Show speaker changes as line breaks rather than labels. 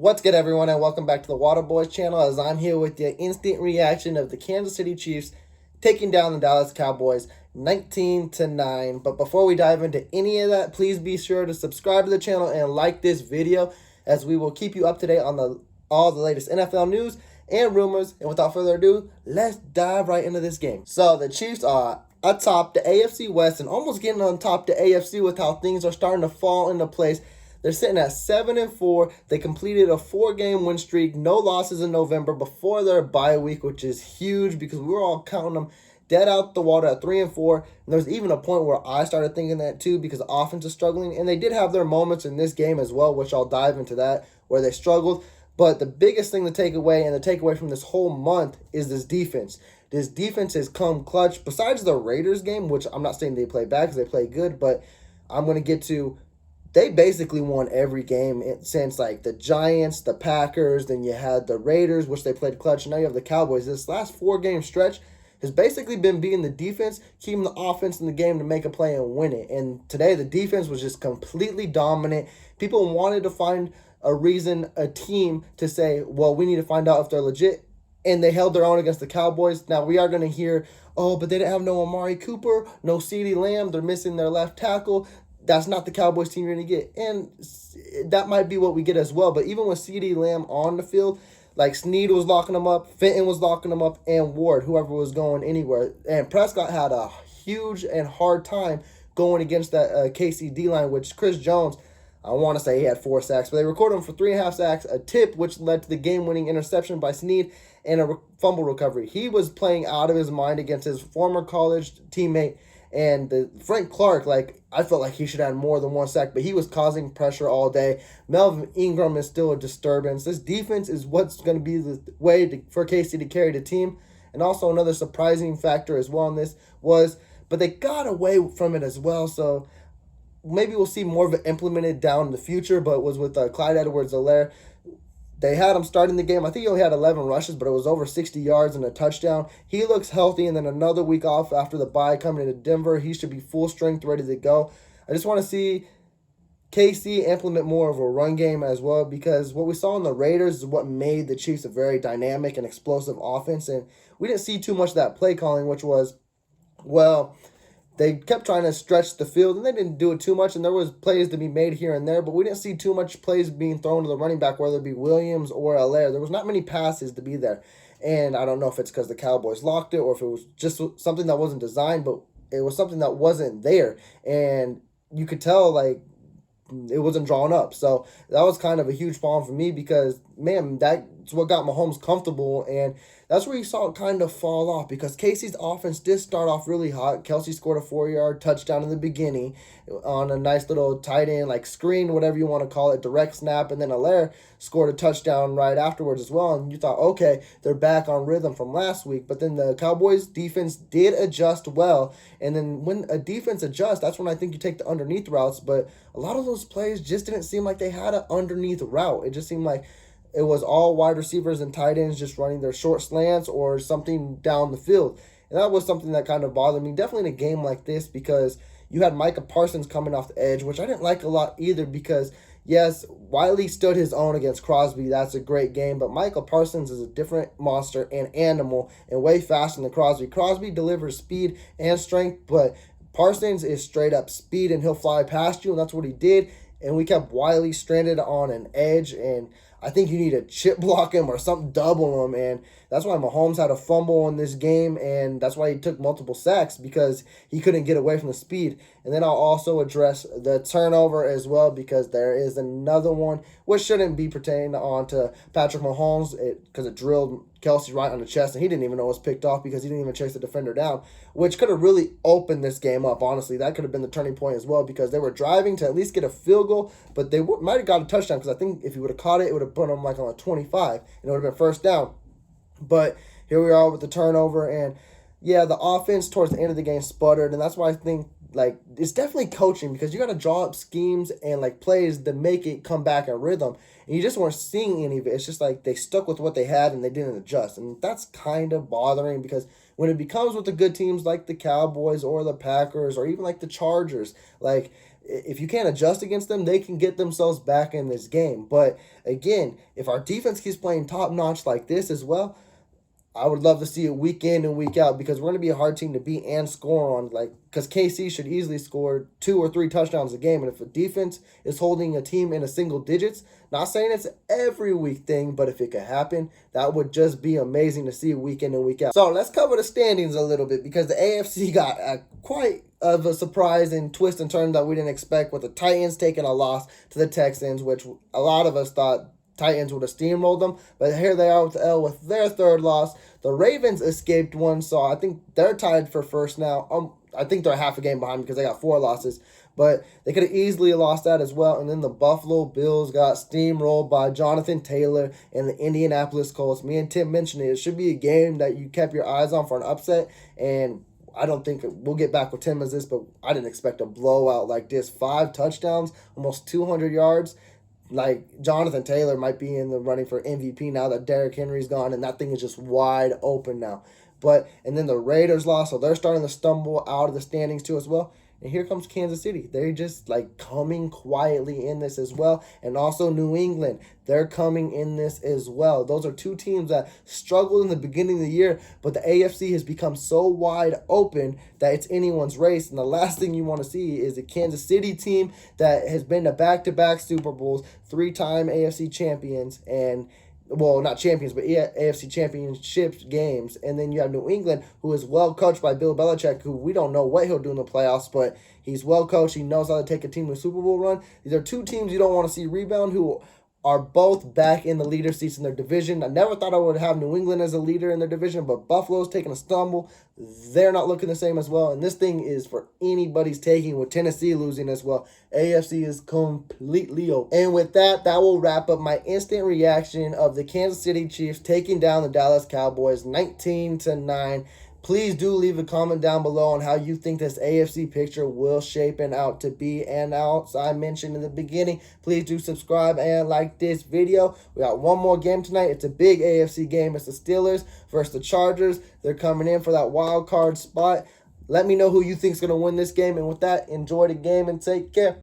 What's good, everyone, and welcome back to the Water Boys channel as I'm here with the instant reaction of the Kansas City Chiefs taking down the Dallas Cowboys 19-9. But before we dive into any of that, please be sure to subscribe to the channel and like this video as we will keep you up to date on all the latest NFL news and rumors. And without further ado, let's dive right into this game. So the Chiefs are atop the AFC West and almost getting on top the AFC with how things are starting to fall into place. They're sitting at 7-4. They completed a 4-game win streak, no losses in November before their bye week, which is huge because we were all counting them dead out the water at 3-4. And there's even a point where I started thinking that too because the offense is struggling. And they did have their moments in this game as well, which I'll dive into that, where they struggled. But the biggest thing to take away and the takeaway from this whole month is this defense. This defense has come clutch. Besides the Raiders game, which I'm not saying they play bad because they play good, but I'm going to get to they basically won every game since like the Giants, the Packers, then you had the Raiders, which they played clutch, and now you have the Cowboys. This last 4-game stretch has basically been beating the defense, keeping the offense in the game to make a play and win it. And today the defense was just completely dominant. People wanted to find a reason, a team to say, well, we need to find out if they're legit. And they held their own against the Cowboys. Now we are going to hear, oh, but they didn't have no Amari Cooper, no CeeDee Lamb. They're missing their left tackle. That's not the Cowboys team you're going to get. And that might be what we get as well. But even with CeeDee Lamb on the field, like Snead was locking him up, Fenton was locking him up, and Ward, whoever was going anywhere. And Prescott had a huge and hard time going against that KC D-line, which Chris Jones, I want to say he had 4 sacks, but they recorded him for 3.5 sacks, a tip which led to the game-winning interception by Snead, and a fumble recovery. He was playing out of his mind against his former college teammate. And Frank Clark, like, I felt like he should have more than 1 sack, but he was causing pressure all day. Melvin Ingram is still a disturbance. This defense is what's going to be the way for Casey to carry the team. And also another surprising factor as well in this was, but they got away from it as well. So maybe we'll see more of it implemented down in the future, but it was with Clyde Edwards-Helaire. They had him starting the game. I think he only had 11 rushes, but it was over 60 yards and a touchdown. He looks healthy, and then another week off after the bye coming into Denver. He should be full strength, ready to go. I just want to see KC implement more of a run game as well, because what we saw in the Raiders is what made the Chiefs a very dynamic and explosive offense, and we didn't see too much of that play calling, which was, well, they kept trying to stretch the field, and they didn't do it too much, and there was plays to be made here and there, but we didn't see too much plays being thrown to the running back, whether it be Williams or Helaire. There was not many passes to be there, and I don't know if it's because the Cowboys locked it or if it was just something that wasn't designed, but it was something that wasn't there, and you could tell, like, it wasn't drawn up. So that was kind of a huge problem for me because, man, that's what got Mahomes comfortable, and that's where you saw it kind of fall off because Casey's offense did start off really hot. Kelsey scored a 4-yard touchdown in the beginning on a nice little tight end, like screen, whatever you want to call it, direct snap, and then Helaire scored a touchdown right afterwards as well, and you thought, okay, they're back on rhythm from last week, but then the Cowboys defense did adjust well, and then when a defense adjusts, that's when I think you take the underneath routes, but a lot of those plays just didn't seem like they had an underneath route. It just seemed like it was all wide receivers and tight ends just running their short slants or something down the field. And that was something that kind of bothered me, definitely in a game like this, because you had Micah Parsons coming off the edge, which I didn't like a lot either because, yes, Wiley stood his own against Crosby. That's a great game. But Michael Parsons is a different monster and animal and way faster than Crosby. Crosby delivers speed and strength, but Parsons is straight up speed, and he'll fly past you, and that's what he did. And we kept Wiley stranded on an edge, and I think you need to chip block him or something, double him, and that's why Mahomes had a fumble in this game, and that's why he took multiple sacks because he couldn't get away from the speed. And then I'll also address the turnover as well because there is another one which shouldn't be pertaining on to Patrick Mahomes because it drilled Kelsey right on the chest, and he didn't even know it was picked off because he didn't even chase the defender down, which could have really opened this game up, honestly. That could have been the turning point as well because they were driving to at least get a field goal, but they might have got a touchdown because I think if he would have caught it, it would have put them like on a 25, and it would have been first down. But here we are with the turnover, and yeah, the offense towards the end of the game sputtered, and that's why I think, like, it's definitely coaching because you got to draw up schemes and, like, plays to make it come back in rhythm, and you just weren't seeing any of it. It's just like they stuck with what they had and they didn't adjust, and that's kind of bothering because when it becomes with the good teams like the Cowboys or the Packers or even like the Chargers, like, if you can't adjust against them, they can get themselves back in this game. But again, if our defense keeps playing top notch like this as well, I would love to see it week in and week out, because we're going to be a hard team to beat and score on. Like, because KC should easily score 2 or 3 touchdowns a game, and if a defense is holding a team in a single digits, not saying it's every week thing, but if it could happen, that would just be amazing to see week in and week out. So let's cover the standings a little bit, because the AFC got quite of a surprise and twist and turn that we didn't expect, with the Titans taking a loss to the Texans, which a lot of us thought Titans would have steamrolled them, but here they are with the L with their third loss. The Ravens escaped one, so I think they're tied for first now. I think they're half a game behind because they got 4 losses, but they could have easily lost that as well. And then the Buffalo Bills got steamrolled by Jonathan Taylor and the Indianapolis Colts. Me and Tim mentioned it. It should be a game that you kept your eyes on for an upset, and I don't think we'll get back with Tim as this, but I didn't expect a blowout like this. 5 touchdowns, almost 200 yards. Like, Jonathan Taylor might be in the running for MVP now that Derrick Henry's gone, and that thing is just wide open now. And then the Raiders lost, so they're starting to stumble out of the standings too as well. And here comes Kansas City. They're just like coming quietly in this as well. And also New England, they're coming in this as well. Those are 2 teams that struggled in the beginning of the year, but the AFC has become so wide open that it's anyone's race. And the last thing you want to see is a Kansas City team that has been to back-to-back Super Bowls, 3-time AFC champions, and well, not champions, but AFC championships games. And then you have New England, who is well coached by Bill Belichick, who we don't know what he'll do in the playoffs, but he's well coached. He knows how to take a team to a Super Bowl run. These are 2 teams you don't want to see rebound, who are both back in the leader seats in their division. I never thought I would have New England as a leader in their division, but Buffalo's taking a stumble. They're not looking the same as well, and this thing is for anybody's taking, with Tennessee losing as well. AFC is completely open. And with that, that will wrap up my instant reaction of the Kansas City Chiefs taking down the Dallas Cowboys 19-9. Please do leave a comment down below on how you think this AFC picture will shape out to be. And as I mentioned in the beginning, please do subscribe and like this video. We got one more game tonight. It's a big AFC game. It's the Steelers versus the Chargers. They're coming in for that wild card spot. Let me know who you think is going to win this game. And with that, enjoy the game and take care.